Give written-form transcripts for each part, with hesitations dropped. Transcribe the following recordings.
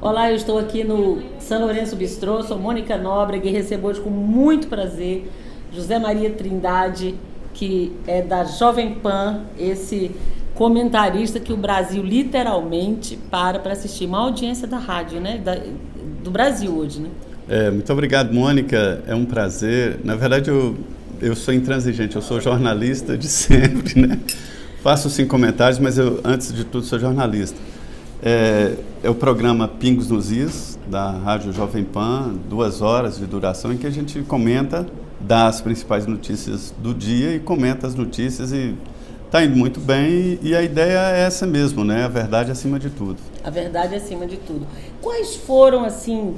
Olá, eu estou aqui no São Lourenço Bistrô, sou Mônica Nóbrega e recebo hoje com muito prazer José Maria Trindade, que é da Jovem Pan, esse comentarista que o Brasil literalmente para assistir, uma audiência da rádio, né? Do Brasil hoje, né? Muito obrigado, Mônica, é um prazer. Na verdade, eu sou intransigente, eu sou jornalista de sempre, né? Faço sim comentários, mas eu, antes de tudo, sou jornalista. É o programa Pingos nos Is, da Rádio Jovem Pan, 2 horas de duração, em que a gente comenta, dá as principais notícias do dia e comenta as notícias e está indo muito bem e a ideia é essa mesmo, né? A verdade acima de tudo. A verdade acima de tudo. Quais foram, assim,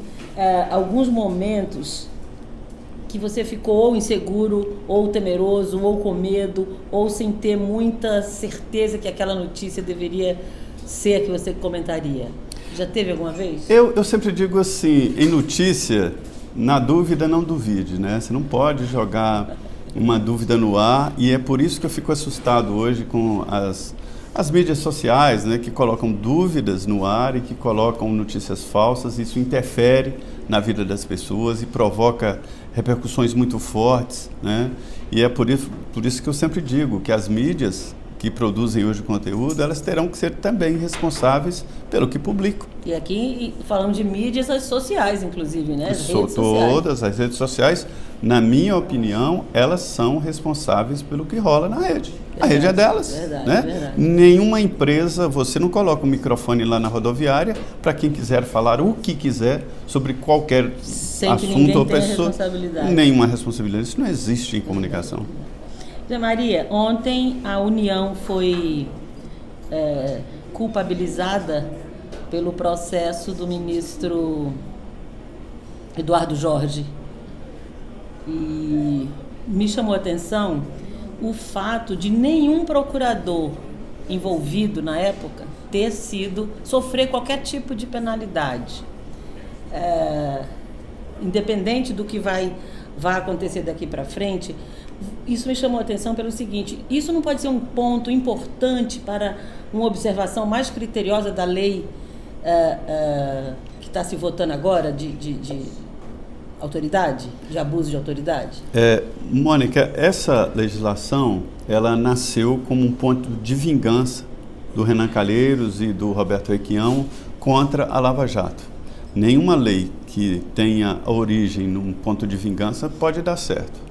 alguns momentos que você ficou ou inseguro, ou temeroso, ou com medo, ou sem ter muita certeza que aquela notícia deveria ser a que você comentaria? Já teve alguma vez? Eu sempre digo assim, em notícia, na dúvida não duvide, né? Você não pode jogar uma dúvida no ar e é por isso que eu fico assustado hoje com as mídias sociais, né? Que colocam dúvidas no ar e que colocam notícias falsas. Isso interfere na vida das pessoas e provoca repercussões muito fortes, né? E é por isso que eu sempre digo que as mídias que produzem hoje conteúdo, elas terão que ser também responsáveis pelo que publicam. E aqui falamos de mídias sociais, inclusive, né? Todas as redes sociais, na minha opinião, elas são responsáveis pelo que rola na rede. Verdade, a rede é delas. Verdade, né? Verdade. Nenhuma empresa, você não coloca um microfone lá na rodoviária para quem quiser falar o que quiser sobre qualquer assunto ou pessoa. Nenhuma responsabilidade. Isso não existe em comunicação. Zé Maria, ontem a União foi culpabilizada pelo processo do ministro Eduardo Jorge. E me chamou a atenção o fato de nenhum procurador envolvido na época sofrer qualquer tipo de penalidade. Independente do que vai acontecer daqui para frente, isso me chamou a atenção pelo seguinte: isso não pode ser um ponto importante para uma observação mais criteriosa da lei que está se votando agora de autoridade, de abuso de autoridade? Mônica, essa legislação, ela nasceu como um ponto de vingança do Renan Calheiros e do Roberto Requião contra a Lava Jato. Nenhuma lei que tenha origem num ponto de vingança pode dar certo.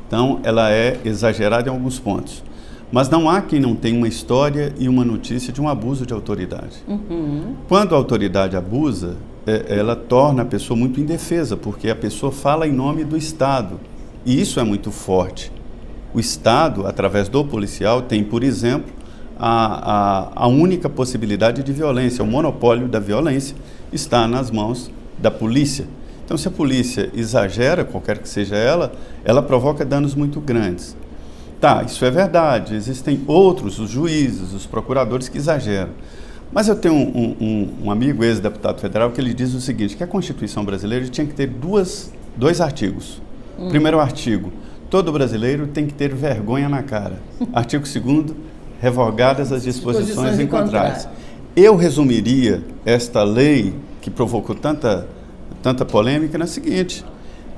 Então, ela é exagerada em alguns pontos. Mas não há quem não tenha uma história e uma notícia de um abuso de autoridade. Uhum. Quando a autoridade abusa, ela torna a pessoa muito indefesa, porque a pessoa fala em nome do Estado. E isso é muito forte. O Estado, através do policial, tem, por exemplo, a única possibilidade de violência. O monopólio da violência está nas mãos da polícia. Então, se a polícia exagera, qualquer que seja ela provoca danos muito grandes. Tá, isso é verdade. Existem outros, os juízes, os procuradores que exageram. Mas eu tenho um amigo, ex-deputado federal, que ele diz o seguinte, que a Constituição brasileira tinha que ter dois artigos. Primeiro artigo, todo brasileiro tem que ter vergonha na cara. Artigo 2º, revogadas as disposições em contrário. Eu resumiria esta lei que provocou tanta polêmica na seguinte: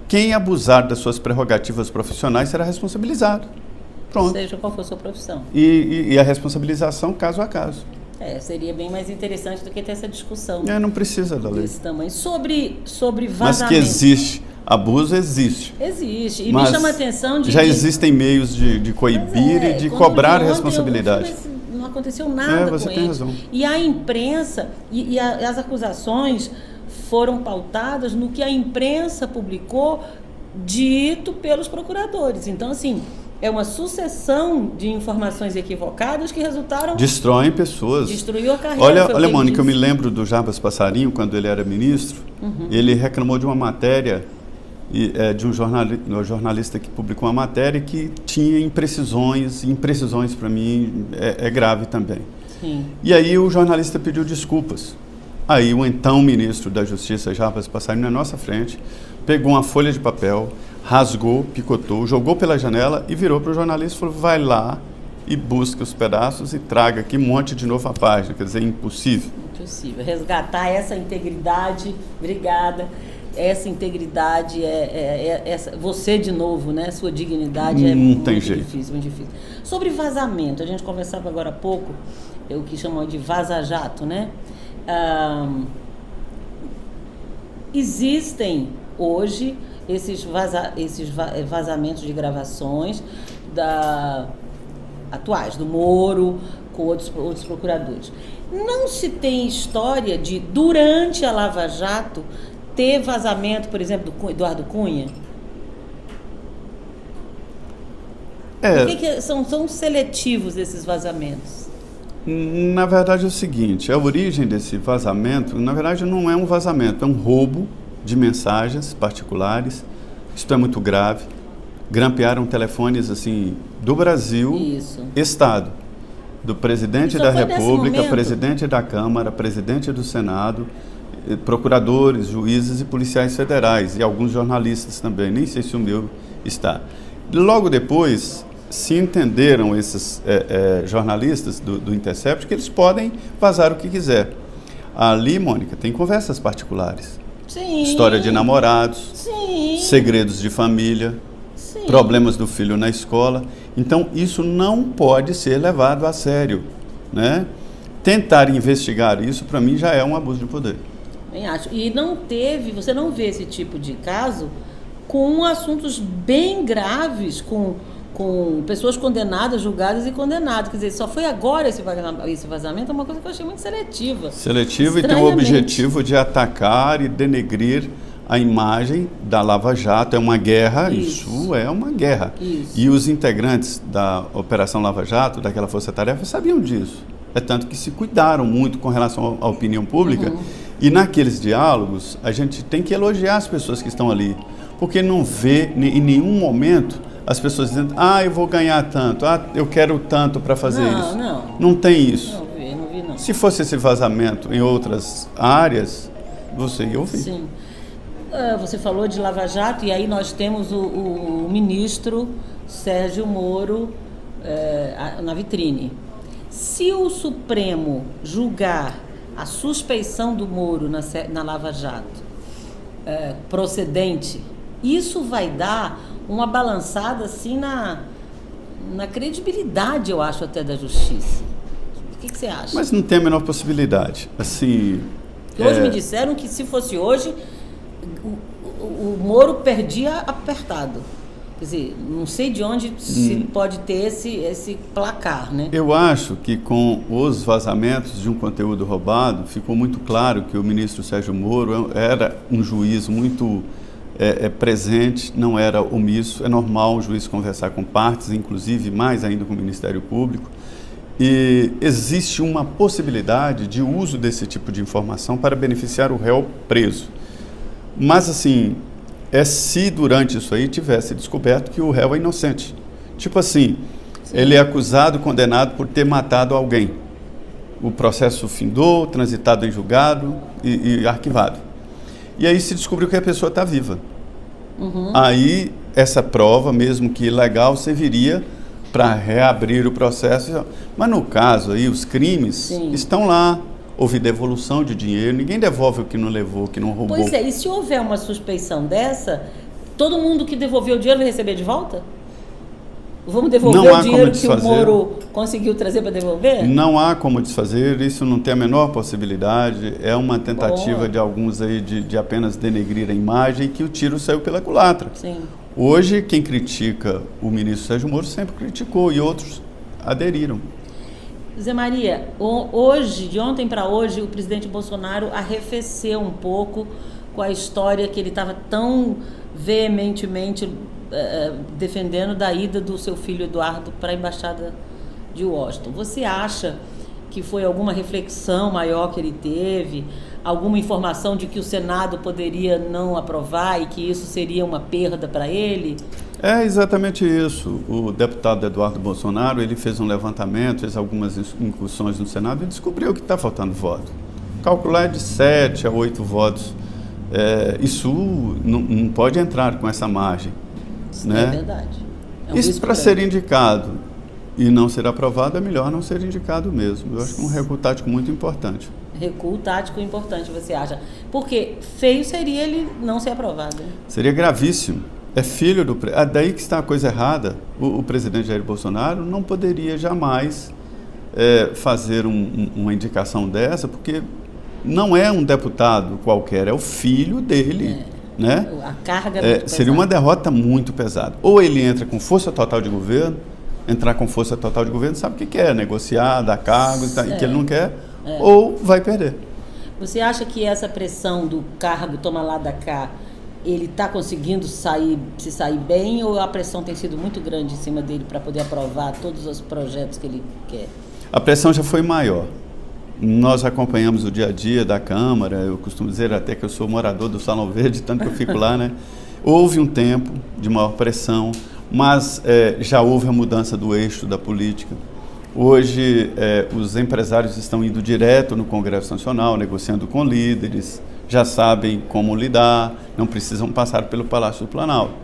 quem abusar das suas prerrogativas profissionais será responsabilizado. Pronto. Seja qual for a sua profissão. E a responsabilização caso a caso. Seria bem mais interessante do que ter essa discussão. Não precisa da lei. Desse tamanho. Sobre vazamento. Mas que existe. Abuso existe. Existe. E me chama a atenção de... Já existem meios de coibir e de cobrar responsabilidade. Não aconteceu nada com você ele. Tem razão. E a imprensa, e as acusações foram pautadas no que a imprensa publicou, dito pelos procuradores. Então, assim, é uma sucessão de informações equivocadas que resultaram... Destroem pessoas. Destruiu a carreira. Olha, Mônica, eu me lembro do Jarbas Passarinho, quando ele era ministro. Ele reclamou de uma matéria, de um jornalista que publicou uma matéria que tinha imprecisões, e imprecisões para mim é grave também. Sim. E aí o jornalista pediu desculpas. Aí o então ministro da Justiça, Jarbas Passarinho, na nossa frente, pegou uma folha de papel, rasgou, picotou, jogou pela janela e virou para o jornalista e falou: vai lá e busque os pedaços e traga aqui, monte de novo a página. Quer dizer, é impossível. Impossível. Resgatar essa integridade, obrigada, essa integridade, você de novo, né? Sua dignidade é muito difícil, muito difícil. Sobre vazamento, a gente conversava agora há pouco, o que chamam de vaza-jato, né? Existem hoje esses vazamentos de gravações atuais, do Moro, com outros procuradores. Não se tem história de, durante a Lava Jato, ter vazamento, por exemplo, do Eduardo Cunha? Por que são seletivos esses vazamentos? Na verdade é o seguinte, a origem desse vazamento, na verdade não é um vazamento, é um roubo de mensagens particulares. Isso é muito grave. Grampearam telefones assim do Brasil, Estado, do presidente da República, presidente da Câmara, presidente do Senado, procuradores, juízes e policiais federais e alguns jornalistas também, nem sei se o meu está. Logo depois se entenderam esses jornalistas do Intercept que eles podem vazar o que quiser. Ali, Mônica, tem conversas particulares. Sim. História de namorados, sim, segredos de família, sim, problemas do filho na escola. Então, isso não pode ser levado a sério, né? Tentar investigar isso, para mim, já é um abuso de poder. Bem, acho. E você não vê esse tipo de caso com assuntos bem graves, com pessoas condenadas, julgadas e condenadas. Quer dizer, só foi agora esse vazamento, é uma coisa que eu achei muito seletiva. Seletiva e tem o objetivo de atacar e denegrir a imagem da Lava Jato. É uma guerra, isso é uma guerra. Isso. E os integrantes da Operação Lava Jato, daquela força-tarefa, sabiam disso. É tanto que se cuidaram muito com relação à opinião pública. E naqueles diálogos, a gente tem que elogiar as pessoas que estão ali, porque não vê em nenhum momento as pessoas dizendo, eu vou ganhar tanto, eu quero tanto para fazer isso. Não tem isso. Não vi. Se fosse esse vazamento em outras áreas, você ia ouvir. Sim. Você falou de Lava Jato, e aí nós temos o ministro Sérgio Moro na vitrine. Se o Supremo julgar a suspeição do Moro na Lava Jato procedente, isso vai dar uma balançada assim na credibilidade, eu acho, até da justiça. O que você acha? Mas não tem a menor possibilidade. Assim, hoje me disseram que se fosse hoje, o Moro perdia apertado. Quer dizer, não sei de onde se pode ter esse placar, né? Eu acho que com os vazamentos de um conteúdo roubado, ficou muito claro que o ministro Sérgio Moro era um juiz muito presente, não era omisso. É normal o juiz conversar com partes, inclusive mais ainda com o Ministério Público. E existe uma possibilidade de uso desse tipo de informação para beneficiar o réu preso. Mas, assim, se durante isso aí tivesse descoberto que o réu é inocente. Tipo assim, sim, ele é acusado, condenado por ter matado alguém. O processo findou, transitado em julgado e arquivado. E aí se descobriu que a pessoa está viva. Aí essa prova, mesmo que ilegal, serviria para reabrir o processo. Mas no caso aí, os crimes, sim, estão lá. Houve devolução de dinheiro, ninguém devolve o que não levou, o que não roubou. Pois é, e se houver uma suspeição dessa, todo mundo que devolveu o dinheiro vai receber de volta? Vamos devolver o dinheiro que o Moro conseguiu trazer para devolver? Não há como desfazer, isso não tem a menor possibilidade. É uma tentativa de alguns aí de apenas denegrir a imagem, que o tiro saiu pela culatra. Sim. Hoje, quem critica o ministro Sérgio Moro sempre criticou e outros aderiram. Zé Maria, hoje, de ontem para hoje, o presidente Bolsonaro arrefeceu um pouco com a história que ele estava tão veementemente defendendo da ida do seu filho Eduardo para a Embaixada de Washington. Você acha que foi alguma reflexão maior que ele teve, alguma informação de que o Senado poderia não aprovar e que isso seria uma perda para ele? É exatamente isso. O deputado Eduardo Bolsonaro, ele fez um levantamento, fez algumas incursões no Senado e descobriu que está faltando voto. Calcular de 7 a 8 votos. Isso não pode entrar com essa margem. Né? É verdade. Isso para ser indicado e não ser aprovado, é melhor não ser indicado mesmo. Eu acho que é um recuo tático muito importante. Recuo tático importante, você acha? Porque feio seria ele não ser aprovado. Né? Seria gravíssimo. É filho do... daí que está a coisa errada. O presidente Jair Bolsonaro não poderia jamais fazer uma indicação dessa, porque não é um deputado qualquer, é o filho dele. Né? A carga seria uma derrota muito pesada. Ou ele entra com força total de governo, entrar com força total de governo, sabe o que quer, negociar, dar cargos, e que ele não quer, ou vai perder. Você acha que essa pressão do cargo toma lá da cá, ele está conseguindo se sair bem, ou a pressão tem sido muito grande em cima dele para poder aprovar todos os projetos que ele quer? A pressão já foi maior. Nós acompanhamos o dia a dia da Câmara, eu costumo dizer até que eu sou morador do Salão Verde, tanto que eu fico lá, né? Houve um tempo de maior pressão, mas já houve a mudança do eixo da política. Hoje, os empresários estão indo direto no Congresso Nacional, negociando com líderes, já sabem como lidar, não precisam passar pelo Palácio do Planalto.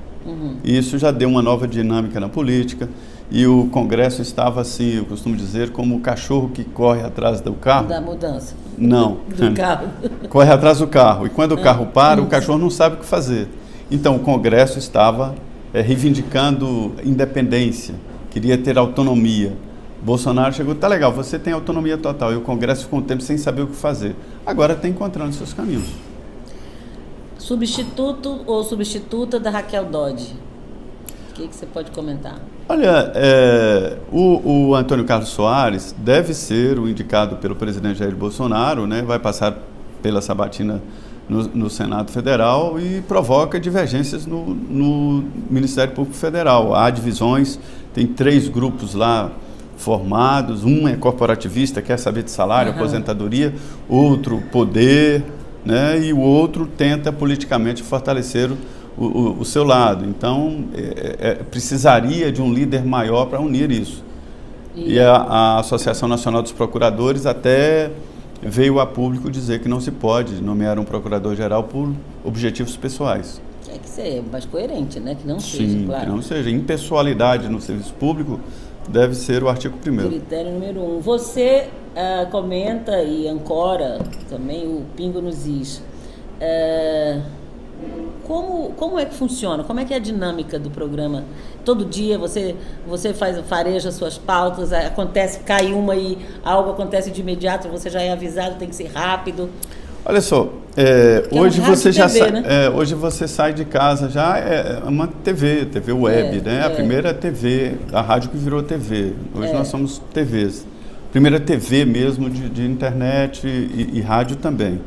Isso já deu uma nova dinâmica na política. E o Congresso estava assim, eu costumo dizer, como o cachorro que corre atrás do carro. Da mudança. Não. Do carro. Corre atrás do carro. E quando o carro para, o cachorro não sabe o que fazer. Então, o Congresso estava reivindicando independência, queria ter autonomia. Bolsonaro chegou, tá legal, você tem autonomia total. E o Congresso ficou um tempo sem saber o que fazer. Agora está encontrando seus caminhos. Substituto ou substituta da Raquel Dodge? O que você pode comentar? Olha, o Antônio Carlos Soares deve ser o indicado pelo presidente Jair Bolsonaro, né? Vai passar pela sabatina no Senado Federal e provoca divergências no Ministério Público Federal. Há divisões, tem 3 grupos lá formados, um é corporativista, quer saber de salário, aposentadoria, outro poder, né? E o outro tenta politicamente fortalecer o seu lado. Então, precisaria de um líder maior para unir isso. E a Associação Nacional dos Procuradores até veio a público dizer que não se pode nomear um procurador-geral por objetivos pessoais. É que seja mais coerente, né? Que não Sim, seja, claro. Que não seja. Impessoalidade no serviço público deve ser o artigo 1º. Critério número 1. Você comenta e ancora também o Pingo nos Is. Como é que funciona? Como é que é a dinâmica do programa? Todo dia você fareja suas pautas, cai uma e algo acontece de imediato, você já é avisado, tem que ser rápido. Olha só, hoje você já hoje você sai de casa, já é uma TV web, né? A primeira TV, a rádio que virou TV. Hoje nós somos TVs. Primeira TV mesmo de internet e rádio também.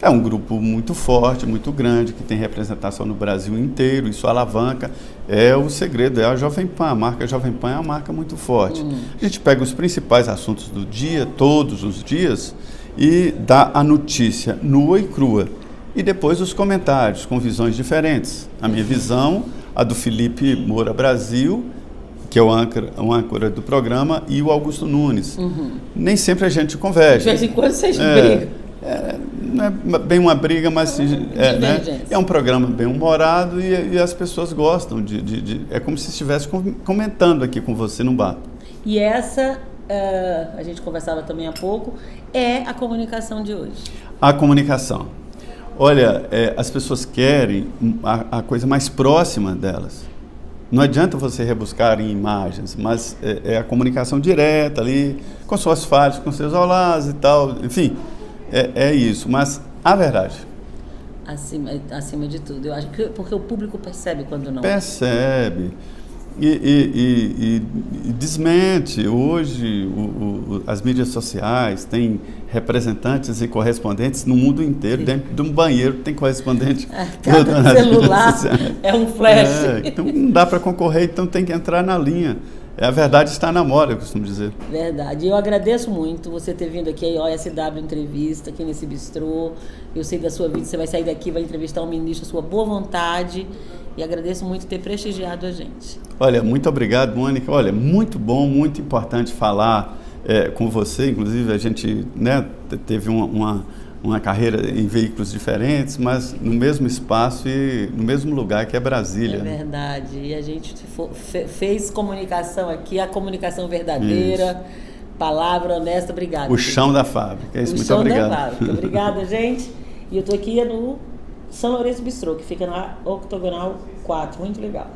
É um grupo muito forte, muito grande, que tem representação no Brasil inteiro, isso alavanca. É o segredo, é a Jovem Pan. A marca Jovem Pan é uma marca muito forte. A gente pega os principais assuntos do dia, todos os dias, e dá a notícia nua e crua. E depois os comentários, com visões diferentes. A minha visão, a do Felipe Moura Brasil, que é o âncora do programa, e o Augusto Nunes. Nem sempre a gente converge. De vez em quando vocês brigam. Não é bem uma briga, mas né? É um programa bem humorado e as pessoas gostam é como se estivesse comentando aqui com você num bar. E essa, a gente conversava também há pouco, é a comunicação de hoje. A comunicação. Olha, as pessoas querem a coisa mais próxima delas. Não adianta você rebuscar em imagens, mas é a comunicação direta ali, com suas falhas, com seus olás e tal, enfim. É isso, mas a verdade. Acima de tudo, eu acho que porque o público percebe quando não. Percebe e desmente. Hoje as mídias sociais têm representantes e correspondentes no mundo inteiro. Dentro de um banheiro tem correspondente. Cada celular é um flash. Então não dá para concorrer, então tem que entrar na linha. A verdade está na moda, eu costumo dizer. Verdade. Eu agradeço muito você ter vindo aqui à OSW Entrevista, aqui nesse bistrô. Eu sei da sua vida, você vai sair daqui, vai entrevistar um ministro, sua boa vontade. E agradeço muito ter prestigiado a gente. Olha, muito obrigado, Mônica. Olha, muito bom, muito importante falar com você. Inclusive, a gente teve uma uma carreira em veículos diferentes, mas no mesmo espaço e no mesmo lugar que é Brasília. É verdade. E a gente fez comunicação aqui, a comunicação verdadeira, palavra honesta. Obrigada. O chão da fábrica. É isso, muito obrigado. O chão da fábrica. Obrigada, gente. E eu estou aqui no São Lourenço Bistrô, que fica na Octogonal 4. Muito legal.